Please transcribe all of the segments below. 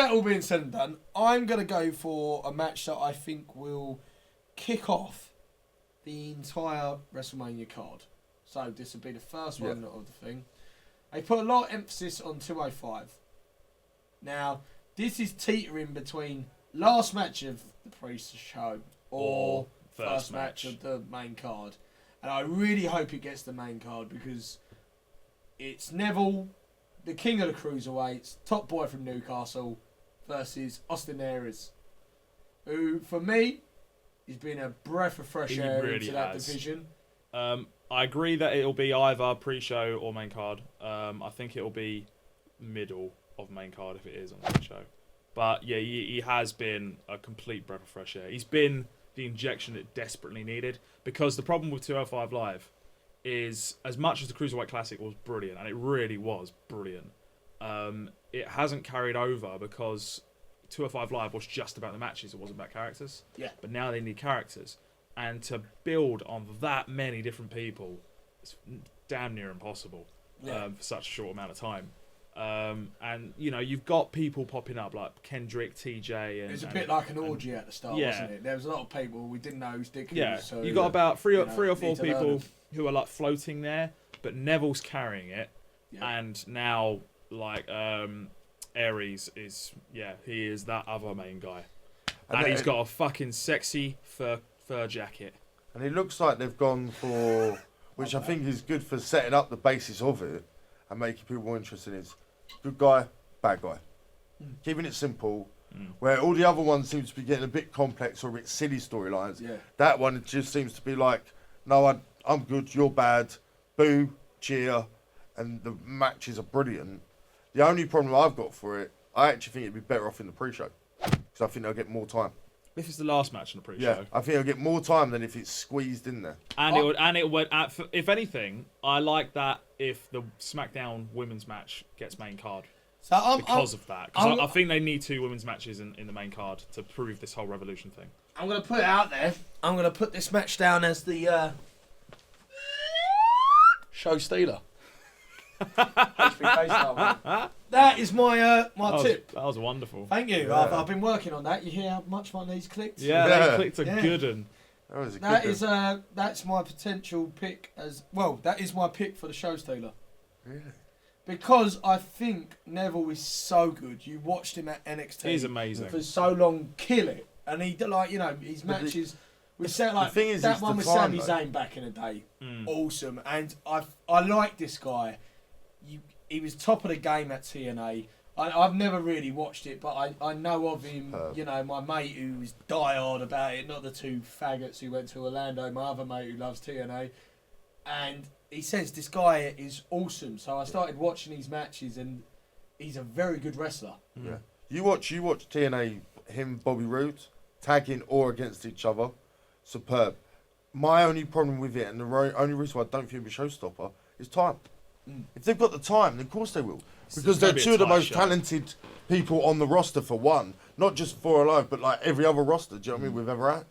that all being said and done, I'm going to go for a match that I think will kick off the entire WrestleMania card. So this will be the first one of the thing. They put a lot of emphasis on 205. Now, this is teetering between last match of the pre-show or first match of the main card. And I really hope it gets the main card because it's Neville, the king of the Cruiserweights, top boy from Newcastle, versus Austin Aries, who, for me, has been a breath of fresh air into that division. I agree that it'll be either pre-show or main card. I think it'll be middle of main card if it is on the show. But yeah, he has been a complete breath of fresh air. He's been the injection it desperately needed, because the problem with 205 Live is, as much as the Cruiserweight Classic was brilliant, and it really was brilliant, it hasn't carried over because 205 Live was just about the matches, it wasn't about characters. Yeah. But now they need characters. And to build on that many different people, it's damn near impossible for such a short amount of time. And, you know, you've got people popping up like Kendrick, TJ. And, it was a bit like an orgy at the start, wasn't it? There was a lot of people, we didn't know who's dick who. So, you've got about three or four people who are like floating there, but Neville's carrying it. Yeah. And now, like, Aries is, he is that other main guy. And he's got a fucking sexy fur jacket. And it looks like they've gone for, which I think is good for setting up the basis of it and making people more interested, is good guy, bad guy. Keeping it simple, where all the other ones seem to be getting a bit complex or a bit silly storylines. Yeah. That one just seems to be like, no, I'm good, you're bad, boo, cheer, and the matches are brilliant. The only problem I've got for it, I actually think it'd be better off in the pre-show, because I think they'll get more time. This is the last match in the pre-show. Yeah, I think it'll get more time than if it's squeezed in there. And it would. If anything, I like that if the SmackDown women's match gets main card. Because of that. Because I think they need 2 women's matches in the main card to prove this whole Revolution thing. I'm going to put it out there. I'm going to put this match down as the show stealer. That is my tip. That was wonderful. Thank you. Yeah. I've been working on that. You hear how much my knees clicked? Yeah, they clicked a good one. That was a That good is that's my potential pick as well. That is my pick for the show stealer. Really? Because I think Neville is so good. You watched him at NXT. He's amazing. For so long, kill it. And he, like, you know, his matches with like thing is, that one with time, Sami Zayn back in the day. Awesome. And I like this guy. He was top of the game at TNA. I've never really watched it, but I know of him. You know, my mate who was diehard about it, not the 2 faggots who went to Orlando, my other mate who loves TNA. And he says this guy is awesome. So I started watching his matches, and he's a very good wrestler. Yeah. You watch TNA, him, Bobby Roode, tagging or against each other. Superb. My only problem with it, and the only reason why I don't think it'll be a showstopper, is time. If they've got the time, then of course they will. Because they're 2 of the most talented people on the roster, for one. Not just for Alive, but like every other roster, do you know what I mean, we've ever had.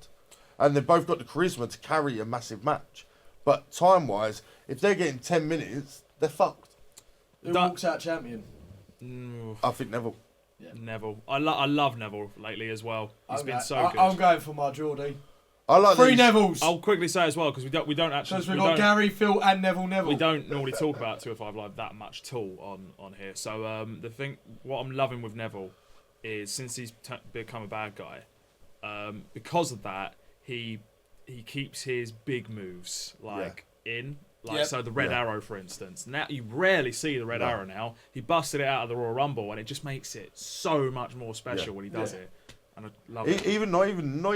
And they've both got the charisma to carry a massive match. But time-wise, if they're getting 10 minutes, they're fucked. Who walks out champion? I think Neville. Yeah. Neville. I love Neville lately as well. He's been so good. I'm going for my Geordie. I like 3 Nevilles. I'll quickly say as well, because we don't actually. Because we've got Gary, Phil, and Neville. We don't normally talk about 205 Live that much at all on here. So what I'm loving with Neville is, since he's become a bad guy, because of that, he keeps his big moves so the Red Arrow, for instance. Now you rarely see the Red Arrow now. He busted it out of the Royal Rumble, and it just makes it so much more special when he does it. And I love it. Not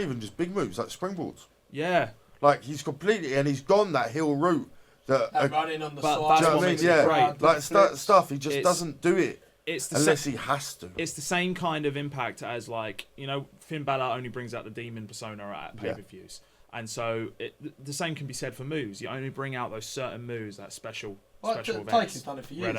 even just big moves, like springboards. Yeah. Like, he's gone that heel route. That running on the side. Do you know what I mean? Yeah. Like, stuff, he just doesn't do it unless he has to. It's the same kind of impact as, like, you know, Finn Balor only brings out the demon persona at pay-per-views. And so the same can be said for moves. You only bring out those certain moves, that special events. Tyke's done it for years.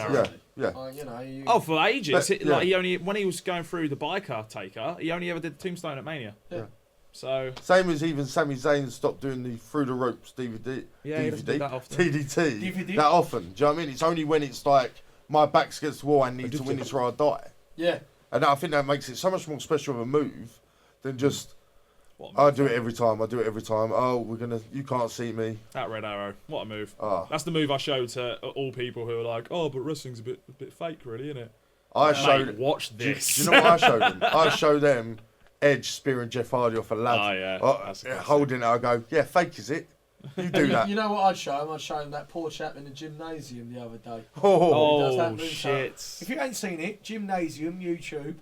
For ages. He only, when he was going through the biker taker, he only ever did the Tombstone at Mania. Yeah. So same as even Sami Zayn stopped doing the Through the Ropes DVD. Yeah, he doesn't do that often. TDT. That often. Do you know what I mean? It's only when it's like, my back's against the wall, I need to win this or I die. Yeah. And I think that makes it so much more special of a move than just, What a I move. do it every time. Oh, you can't see me. That red arrow. What a move. Ah. That's the move I showed to all people who are like, oh, but wrestling's a bit fake, really, isn't it? I Mate, showed. watch Do this. you know what I showed them? I showed them Edge spearing Jeff Hardy off a ladder. Oh, yeah. That's a classic. Holding it, I go, yeah, fake is it? You do that. You know what I'd show him? I'd show him that poor chap in the gymnasium the other day. Oh, does that Oh, moonsault. shit. If you ain't seen it, gymnasium, YouTube,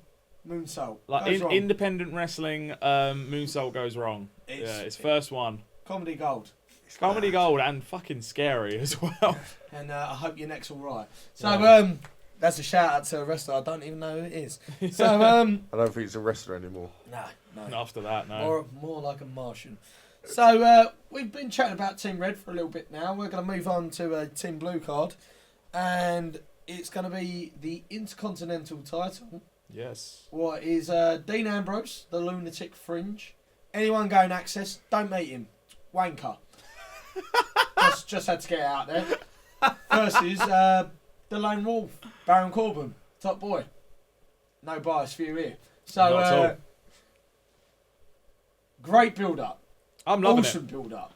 moonsault. Like Goes wrong. independent wrestling, moonsault goes wrong. It's first one. Comedy gold. It's comedy gold and fucking scary as well. And I hope your neck's all right. So Yeah. that's a shout out to a wrestler I don't even know who it is. So I don't think he's a wrestler anymore. no. After that, no. More like a Martian. So we've been chatting about Team Red for a little bit now. We're going to move on to a Team Blue card, and it's going to be the Intercontinental title. Yes. What is Dean Ambrose, the Lunatic Fringe? Anyone going access? Don't meet him. Wanker. just had to get it out there. Versus the Lone Wolf, Baron Corbin, top boy. No bias for you here. So Not at all. great build up. I'm loving Awesome it. build up.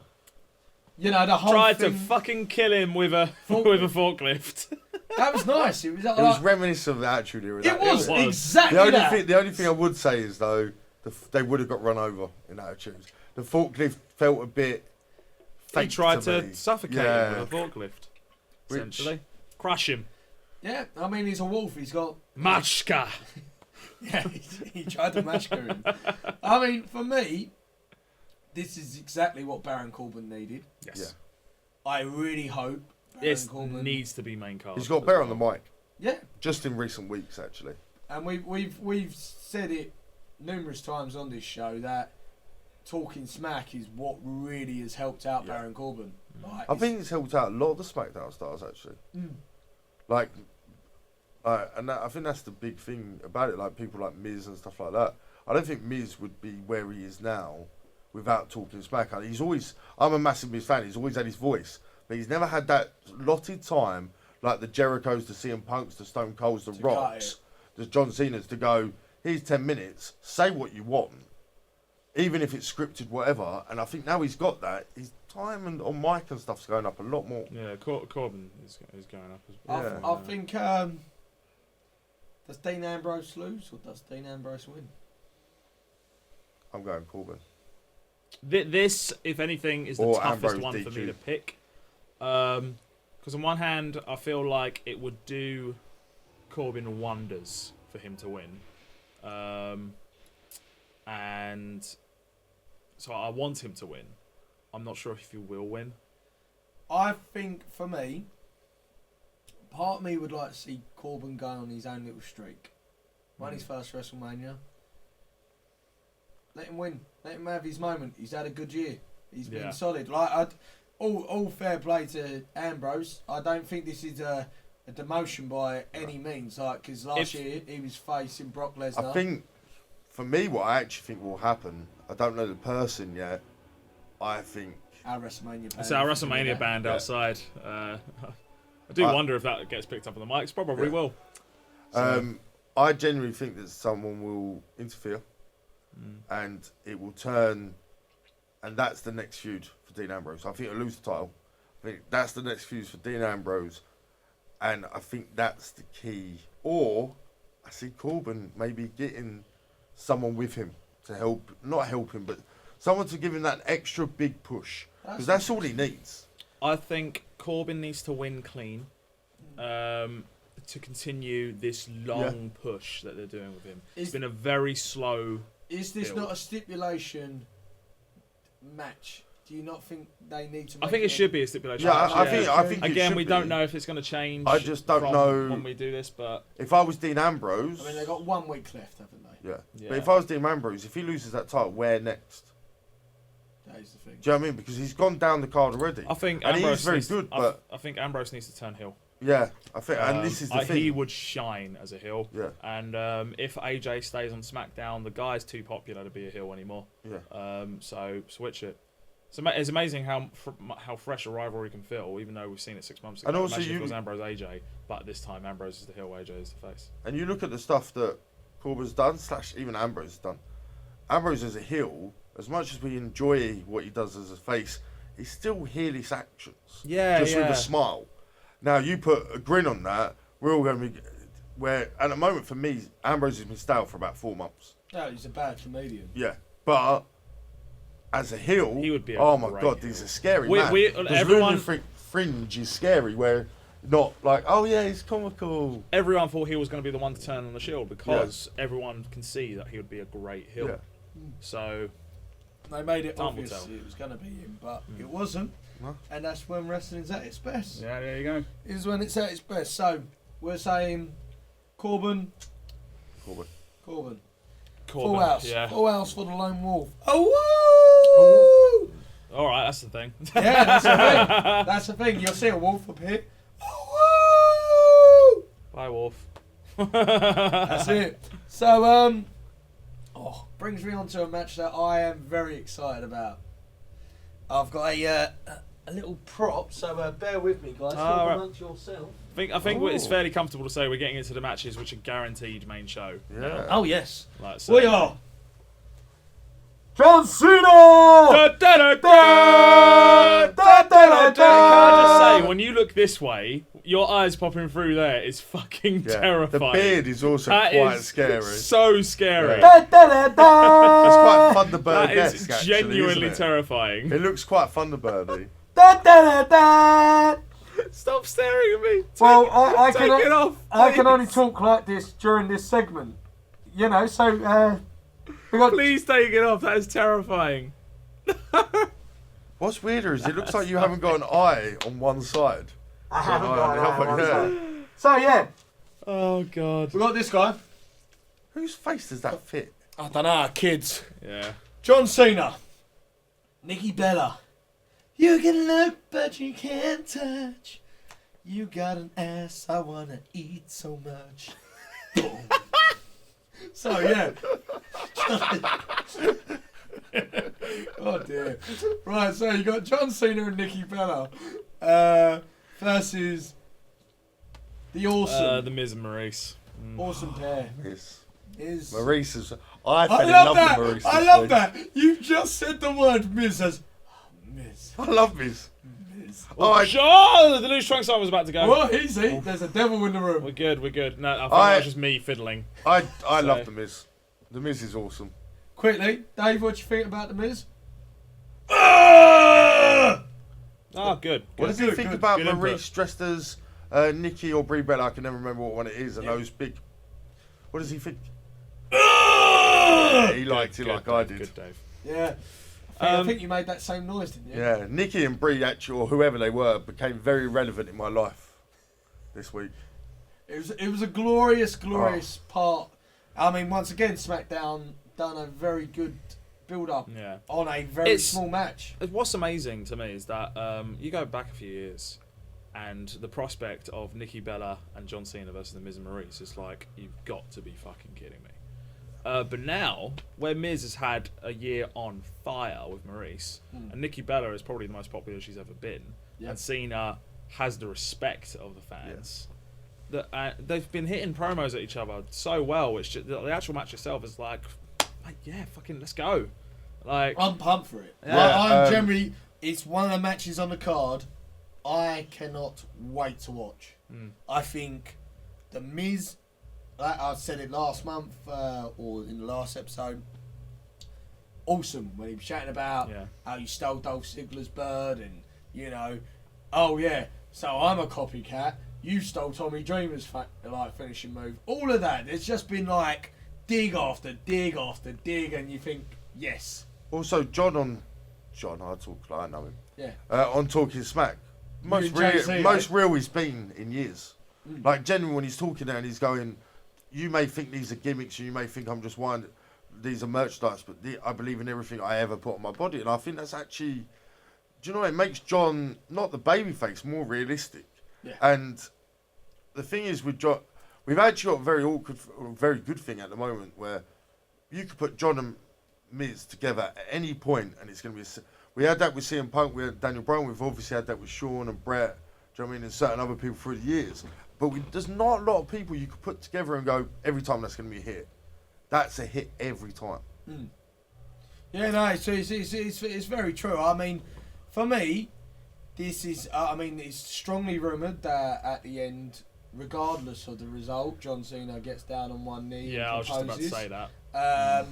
You know the whole Tried thing. to fucking kill him with a forklift. That was nice. It was. It was reminiscent of the Attitude Era. It was was. exactly that. The only thing I would say is though, they would have got run over in Attitude. The forklift felt a bit. He Fake tried to to me. suffocate Yeah. him with a forklift. Which- Essentially. Crush him. Yeah, I mean he's a wolf. He's got. Machka. Yeah, he tried to match him. I mean, for me, this is exactly what Baron Corbin needed. Yes. I really hope Baron This Corbin needs to be main card. He's got as better on well. the mic. Yeah, Just in recent weeks, actually. and we've said it numerous times on this show that talking smack is what really has helped out Yeah. Baron Corbin. Like, I think it's helped out a lot of the SmackDown stars, actually. Mm. Like, I think that's the big thing about it. Like people like Miz and stuff like that. I don't think Miz would be where he is now without talking smack. He's always. I'm a massive Miz fan. He's always had his voice, but he's never had that allotted time like the Jerichos, the CM Punks, the Stone Colds, the To Rocks, the John Cena's to go. Here's 10 minutes. Say what you want, even if it's scripted, whatever. And I think now he's got that. His time and on mic and stuff's going up a lot more. Yeah, Corbin is going up as well. Yeah. I think does Dean Ambrose lose or does Dean Ambrose win? I'm going Corbin. This, if anything, is the Or toughest Ambrose one for me DQ. to pick. Because on one hand, I feel like it would do Corbin wonders for him to win. And so I want him to win. I'm not sure if he will win. I think for me, part of me would like to see Corbin go on his own little streak. Won his first WrestleMania. Let him win. Let him have his moment. He's had a good year. He's been solid. Like all fair play to Ambrose. I don't think this is a demotion by any means. Like because last year he was facing Brock Lesnar. I think, for me, what I actually think will happen, I don't know the person yet, I think... Our WrestleMania band. It's our WrestleMania band Yeah. outside. I do wonder if that gets picked up on the mics. Probably will. I genuinely think that someone will interfere and it will turn, and that's the next feud for Dean Ambrose. I think he'll lose the title. I think that's the next feud for Dean Ambrose, and I think that's the key. Or I see Corbin maybe getting someone with him to help, not help him, but someone to give him that extra big push, because that's all he needs. I think Corbin needs to win clean to continue this long push that they're doing with him. It's been a very slow... Is this build. not a stipulation match? Do you not think they need to? I think it should be a stipulation. Yeah, match, I think it again, should we be. don't know if it's going to change. I just don't from know when we do this, but if I was Dean Ambrose. I mean, they've got 1 week left, haven't they? Yeah. Yeah. But if I was Dean Ambrose, if he loses that title, where next? That is the thing. Do you know what I mean? Because he's gone down the card already. I think and Ambrose he's very needs, good, I but think Ambrose needs to turn heel. yeah, I think, and this is the thing. He would shine as a heel. Yeah. And if AJ stays on SmackDown, the guy's too popular to be a heel anymore. Yeah. So switch it. So it's amazing how fresh a rivalry can feel, even though we've seen it 6 months ago. And also Imagine if it was Ambrose AJ, but this time Ambrose is the heel, AJ is the face. And you look at the stuff that Corbin's done, / even Ambrose has done. Ambrose as a heel, as much as we enjoy what he does as a face, he's still heelish actions. Yeah, just with a smile. Now you put a grin on that, we're all going to be. Where at the moment for me, Ambrose has been stale for about 4 months. No, he's a bad comedian. Yeah, but as a heel, he would be. Oh my god, he's a scary man. Everyone Fringe is scary, where not like, oh yeah, he's comical. Everyone thought he was going to be the one to turn on the Shield because everyone can see that he would be a great heel. Yeah. So they made it obvious it was going to be him, but it wasn't. No. And that's when wrestling's at its best. Yeah, there you go. Is when it's at its best. So we're saying Corbin. Full house. Yeah. Full house for the Lone Wolf. Oh, woo! All right, that's the thing. Yeah, that's the thing. That's the thing. You'll see a wolf up here. Oh, woo! Bye, wolf. That's it. So, brings me on to a match that I am very excited about. I've got a little prop, so bear with me, guys. Talk amongst yourself. I think it's fairly comfortable to say we're getting into the matches which are guaranteed main show. Yeah. Oh yes, so we are. John Cena! Can I just say, when you look this way, your eyes popping through there is fucking terrifying. The beard is also quite scary. So scary. Yeah. It's quite Thunderbird-esque, That is genuinely terrifying. It looks quite Thunderbirdy. Stop staring at me. Take it off. I can only talk like this during this segment. You know, so please take it off. That is terrifying. What's weirder is it looks like you haven't got an eye on one side. I haven't got an eye on one side. So yeah. Oh god. We got this guy. Whose face does that fit? I don't know, kids. Yeah. John Cena. Nikki Bella. You can look, but you can't touch. You got an ass I wanna eat so much. Boom. So yeah. Oh dear. Right, so you got John Cena and Nikki Bella versus the awesome, the Miz and Maryse. awesome pair. Maryse is. I love that. Maryse. I love that. You just said the word Miz as Miz. I love Miz. The loose trunk sign was about to go. Well, easy. There's a devil in the room. We're good. No, I think that was just me fiddling. I love the Miz. The Miz is awesome. Quickly, Dave, what you think about the Miz? Good. What does you think about Maryse dressed as Nikki or Brie Bella? I can never remember what one it is. And those big. What does he think? He liked it like I did. Good, Dave. Yeah. I think you made that same noise, didn't you? Yeah, Nikki and Brie, actually, or whoever they were, became very relevant in my life this week. It was a glorious part. I mean, once again, SmackDown done a very good build-up on a very small match. What's amazing to me is that you go back a few years, and the prospect of Nikki Bella and John Cena versus the Miz and Maryse is like, you've got to be fucking kidding me. But now, where Miz has had a year on fire with Maryse, and Nikki Bella is probably the most popular she's ever been, and Cena has the respect of the fans, they've been hitting promos at each other so well, which the actual match itself is like, fucking let's go. Like, I'm pumped for it. I'm generally, it's one of the matches on the card I cannot wait to watch. I think the Miz, like I said it last month or in the last episode, awesome when he was chatting about how you stole Dolph Ziggler's bird and, you know, so I'm a copycat, you stole Tommy Dreamer's finishing move. All of that, there's just been like dig after dig after dig, and you think, yes. Also, John, I talk like I know him. Yeah. On Talking Smack, most real he's been in years. Like, genuinely, when he's talking there and he's going, you may think these are gimmicks, and you may think I'm just one. These are merchandise, but I believe in everything I ever put on my body, and I think that's actually, do you know, it makes John not the babyface, more realistic. Yeah. And the thing is with John, we've actually got a very good thing at the moment where you could put John and Miz together at any point, and it's going to be. We had that with CM Punk, we had Daniel Bryan, we've obviously had that with Shawn and Brett. Do you know what I mean? And certain other people through the years. But there's not a lot of people you could put together and go, every time that's going to be a hit. That's a hit every time. Yeah, no, it's very true. I mean, for me, this is. It's strongly rumoured that at the end, regardless of the result, John Cena gets down on one knee. Yeah, I was just about to say that.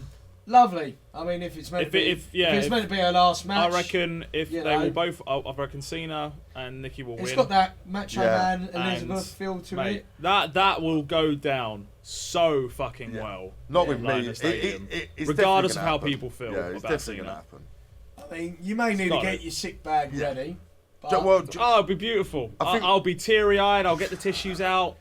Lovely. I mean, if it's meant to be a last match, I reckon if you they know, will both, I reckon Cena and Nikki will win. It's got that Macho Man Elizabeth feel to it. That will go down so fucking well. Not with like me. It's regardless of how people feel about Cena. I mean, you may need to get your sick bag ready. But it'll be beautiful. I'll be teary-eyed. I'll get the tissues out.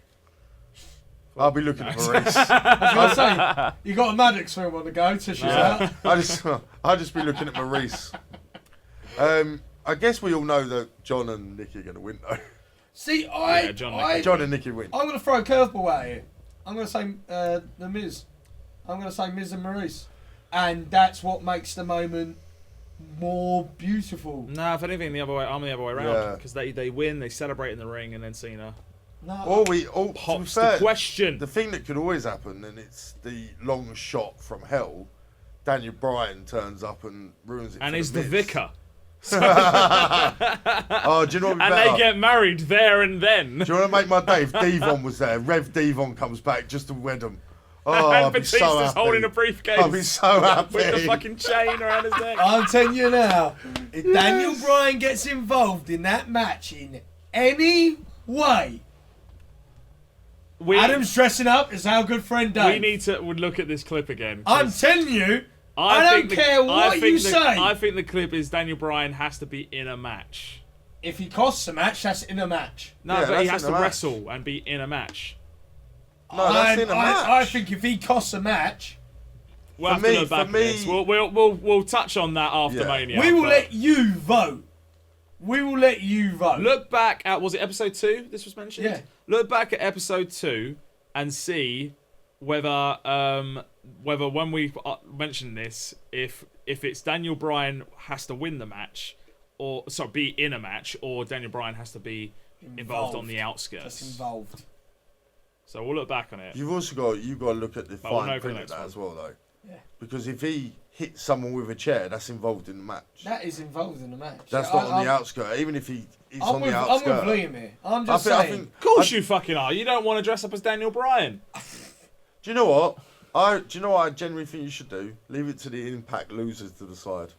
I'll be looking at Maryse. I was going to say, you got a Maddox film on the go, tissues out. I'll just be looking at Maryse. I guess we all know that John and Nikki are going to win, though. See, John and Nikki win. I'm going to throw a curveball at you. I'm going to say The Miz. I'm going to say Miz and Maryse. And that's what makes the moment more beautiful. Nah, if anything, I'm the other way around. Because they win, they celebrate in the ring, and then Cena... No. Pops the question. The thing that could always happen, and it's the long shot from hell, Daniel Bryan turns up and ruins it. And is the vicar. Do you know what would be better? They get married there and then. Do you want to make my day if Devon was there? Rev Devon comes back just to wed him. Oh, and I'd be so Batista's happy. holding a briefcase. I'd be so happy. With the fucking chain around his neck. I'm telling you now, if Daniel Bryan gets involved in that match in any way, Adam's dressing up as our good friend Dave. We need to look at this clip again. I'm telling you, I don't care what you say. I think the clip is Daniel Bryan has to be in a match. If he costs a match, that's in a match. No, but he has to wrestle and be in a match. No, that's in a match. I think if he costs a match... We'll have to look back at this. We'll touch on that after Mania. We will let you vote. Look back at, was it episode 2 this was mentioned? Yeah. Look back at episode 2 and see whether when we mention this, if it's Daniel Bryan has to win the match, be in a match, or Daniel Bryan has to be involved on the outskirts. That's involved. So we'll look back on it. You've also got to look at the fine print of that as well, though. Yeah. Because if he hits someone with a chair, that's involved in the match. That is involved in the match. That's not on the outskirts. Even if he's on the outskirts. I'm with Liam here. I'm just saying. Of course you fucking are. You don't want to dress up as Daniel Bryan. Do you know what? I genuinely think you should do? Leave it to the Impact losers to decide.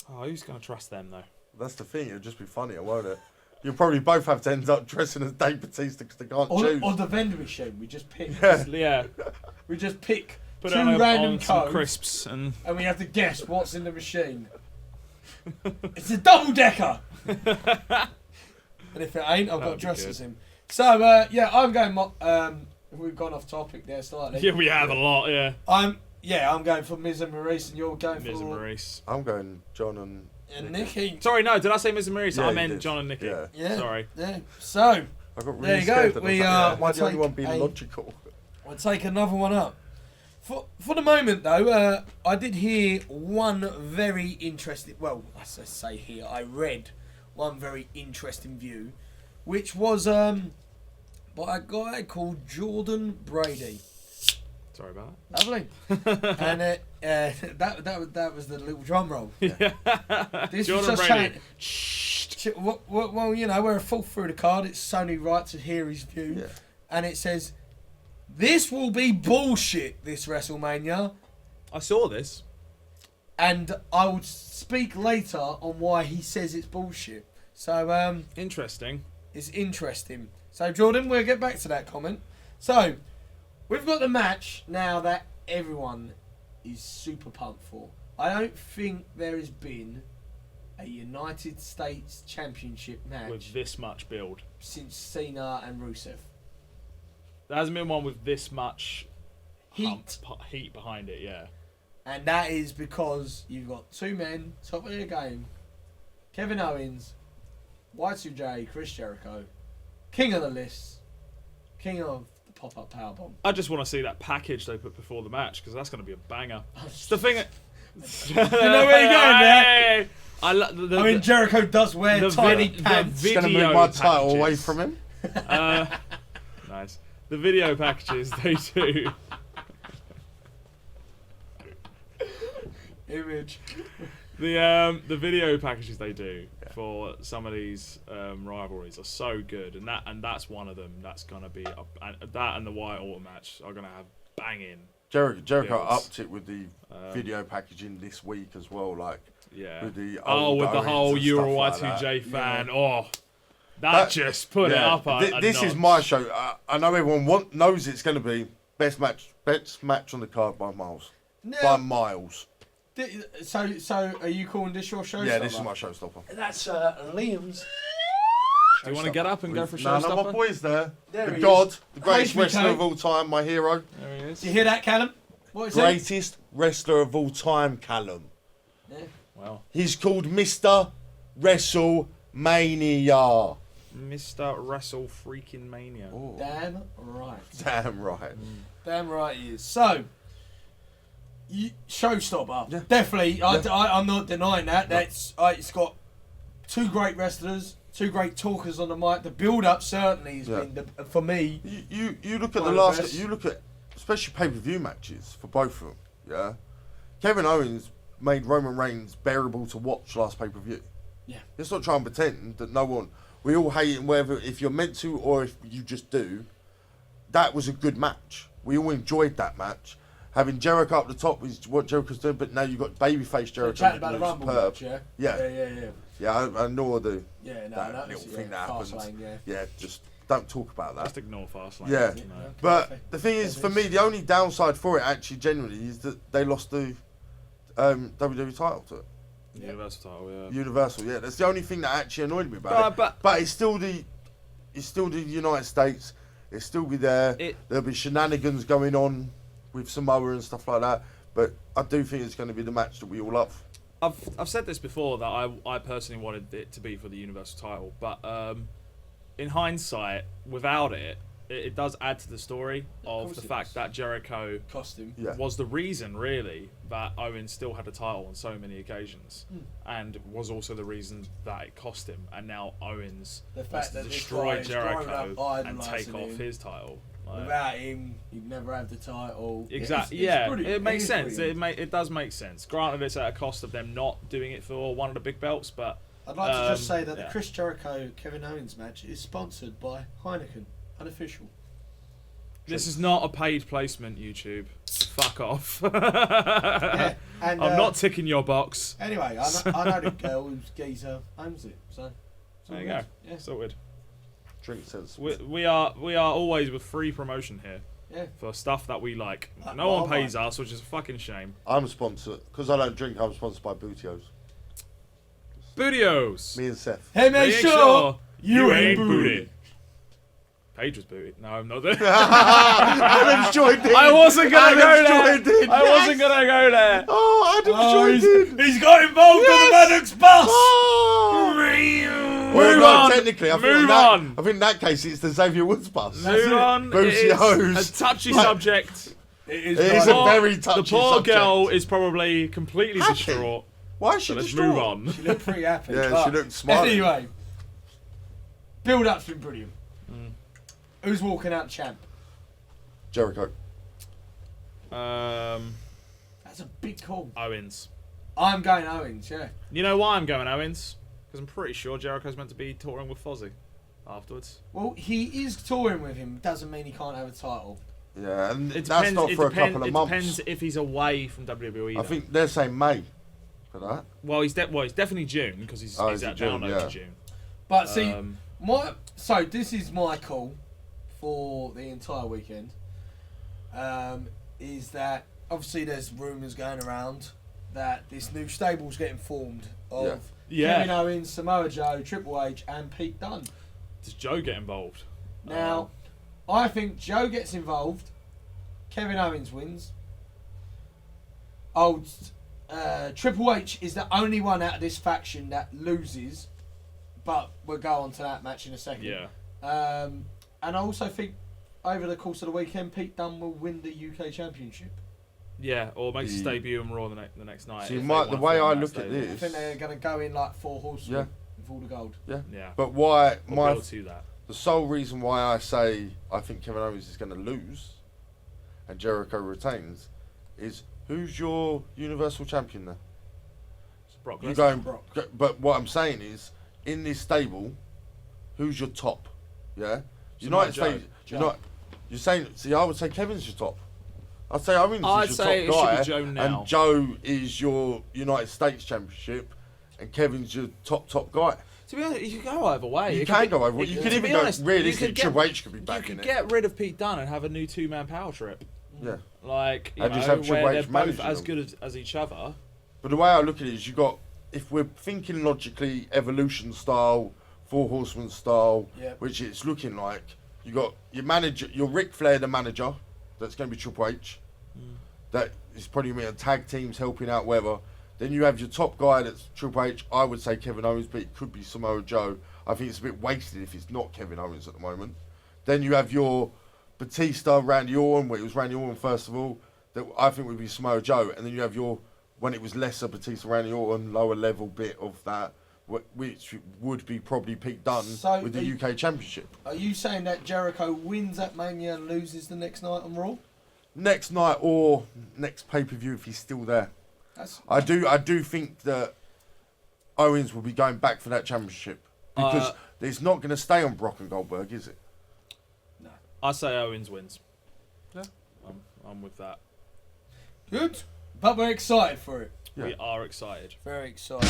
Oh, who's going to trust them, though? That's the thing. It'll just be funnier, won't it? You'll probably both have to end up dressing as Dave Bautista because they can't choose. Or the vending machine. We just pick. Yeah. We just pick Put two random codes, some crisps, and we have to guess what's in the machine. It's a double decker. And if it ain't, I've got dressed as him. So I'm going. We've gone off topic there slightly. Yeah, we have a lot. Yeah. I'm going for Miz and Maryse, and you're going Miz for and Maryse. I'm going John and Nikki. Sorry, no. Did I say Miz and Maryse? Yeah, I meant John and Nikki. Yeah. Sorry. Yeah. So I got really there you scared go. that We why the only one being logical? We'll take another one up. For the moment, though, I did hear one very interesting... Well, I say here, I read one very interesting view, which was by a guy called Jordan Brady. Sorry about that. Lovely. And that was the little drum roll. Yeah. This Jordan was just Brady. Well, you know, we're a full through the card. It's only right to hear his view. Yeah. And it says... This will be bullshit, this WrestleMania. I saw this. And I will speak later on why he says it's bullshit. So, interesting. It's interesting. So, Jordan, we'll get back to that comment. So, we've got the match now that everyone is super pumped for. I don't think there has been a United States Championship match with this much build since Cena and Rusev. There hasn't been one with this much heat behind it, yeah. And that is because you've got two men, top of their game, Kevin Owens, Y2J, Chris Jericho, king of the list, king of the pop-up powerbomb. I just want to see that package they put before the match because that's going to be a banger. It's the thing. You know where you're going there? I mean, Jericho does wear tiny pants. It's going to move my title away from him. Nice. The video packages they do. image. The video packages they do for some of these rivalries are so good, and that's one of them. That's gonna be that and the White Order match are gonna have banging. Jericho Bills. upped it with the video packaging this week as well, like with the with the whole Euro Euro Y2J fan. Yeah. That just put it up. This is my show. I know everyone knows it's going to be best match on the card by miles. By miles. So are you calling this your showstopper? Yeah, this is my showstopper. That's Liam's. Do you want to get up and go for a No, showstopper? my boy's there. There The he God, is. the greatest HBK. wrestler of all time, my hero. There he is. Do you hear that, Callum? What is it? Greatest wrestler of all time, Callum. Yeah. Well, He's called Mr. WrestleMania. Mr. Wrestle Freaking Mania. Oh, Damn right. damn right. Damn right he is. So, showstopper. Yeah. Definitely. Yeah. I'm not denying that. That's it's got two great wrestlers, two great talkers on the mic. The build-up certainly has been, for me... You look at One the of the last... best. You look at, especially pay-per-view matches for both of them, yeah? Kevin Owens made Roman Reigns bearable to watch last pay-per-view. Yeah. Let's not try and pretend that no one... We all hate him, whether if you're meant to or if you just do. That was a good match. We all enjoyed that match. Having Jericho up the top is what Jericho's doing, but now you've got babyface Jericho. Chatting about the who's Rumble superb. match, yeah? Yeah. Yeah, I know the Yeah, no, that that little was, thing that happens. Fastlane, Yeah, just don't talk about that. Just ignore Fastlane. Yeah. You know. But the thing is, for me, the only downside for it actually generally is that they lost the WWE title to it. Universal title, yeah. Universal, yeah. That's the only thing that actually annoyed me about it. But it's still the United States. It'll still be there. There'll be shenanigans going on with Samoa and stuff like that. But I do think it's going to be the match that we all love. I've said this before that I personally wanted it to be for the Universal title, but in hindsight, without it does add to the story of the fact that Jericho costume was the reason really that Owens still had a title on so many occasions, and was also the reason that it cost him. And now Owens wants to destroy Jericho and take off his title. Without him, you'd never have the title. Exactly. It makes sense. It does make sense. Granted, it's at a cost of them not doing it for one of the big belts, but I'd like to just say that the Chris Jericho Kevin Owens match is sponsored by Heineken, unofficial. This is not a paid placement, YouTube. Fuck off. Yeah, and, I'm not ticking your box. Anyway, I know the girl whose geezer owns it, so there you go. Yeah, sorted. Drink sense. We are always with free promotion here. Yeah. For stuff that we like. No one pays us, which is a fucking shame. I'm sponsored because I don't drink. I'm sponsored by Bootios. Bootios. Me and Seth. Hey, make sure you ain't booted. Paige was booted. No, I'm not there. Adam's joined in. I wasn't gonna go there. In. I wasn't gonna go there. Oh, Adam's joined in. He's got involved on the Maddox bus. Oh. Move on. Technically, I think in that case, it's the Xavier Woods bus. Move on. Bootios. It's a touchy subject. It is a very touchy subject. The poor subject. girl is probably completely distraught. Why is she so let's distraught? move on. She looked pretty happy. Yeah, she looked smart. Anyway, build-up's been brilliant. Who's walking out champ? Jericho. That's a big call. Owens. I'm going Owens, yeah. You know why I'm going Owens? Because I'm pretty sure Jericho's meant to be touring with Fozzy afterwards. Well, he is touring with him. Doesn't mean he can't have a title. Yeah, and It that's depends, not for a couple of months. It depends if he's away from WWE. I think they're saying May for that. Well, he's definitely June because he's at download to June. But see, so this is my call for the entire weekend. Is that obviously there's rumours going around that this new stable's getting formed of Kevin Owens, Samoa Joe, Triple H, and Pete Dunne. Does Joe get involved? Now, I think Joe gets involved. Kevin Owens wins. Triple H is the only one out of this faction that loses, but we'll go on to that match in a second. Yeah. And I also think over the course of the weekend, Pete Dunne will win the UK Championship. Yeah, or makes his debut on Raw the next night. See, the way I look at this, I think they're going to go in like 4 horsemen with all the gold. Yeah. But why the sole reason why I say I think Kevin Owens is going to lose and Jericho retains is Who's your Universal Champion there? Brock You're Lesnar. going, but what I'm saying is, in this stable, who's your top? Yeah, United States. You're saying. See, I would say Kevin's your top. I'd say Owens is your top guy, should be Joe now. and Joe is your United States Championship, and Kevin's your top guy. To be honest, you can go either way. You can go over. You could even go. Realistically, Triple H could be back in it. You could get rid of Pete Dunne and have a new 2-man power trip. Yeah. Like, you And know, just have Triple where H they're both managing as them. good as each other. But the way I look at it is, you got, if we're thinking logically, Evolution style, Four Horsemen style, which it's looking like, you got your manager, your Ric Flair, the manager, that's going to be Triple H. That is probably going to be tag teams helping out, whatever. Then you have your top guy that's Triple H. I would say Kevin Owens, but it could be Samoa Joe. I think it's a bit wasted if it's not Kevin Owens at the moment. Then you have your Batista, Randy Orton, where it was Randy Orton first of all, that I think would be Samoa Joe. And then you have your, when it was lesser Batista, Randy Orton, lower level bit of that, which would be probably Pete Dunne with the UK Championship. Are you saying that Jericho wins at Mania and loses the next night on Raw? Next night or next pay-per-view if he's still there. I do think that Owens will be going back for that championship because it's not going to stay on Brock and Goldberg, is it? No. I say Owens wins. Yeah. I'm with that. Good. But we're excited for it. Yeah. We are excited. Very excited.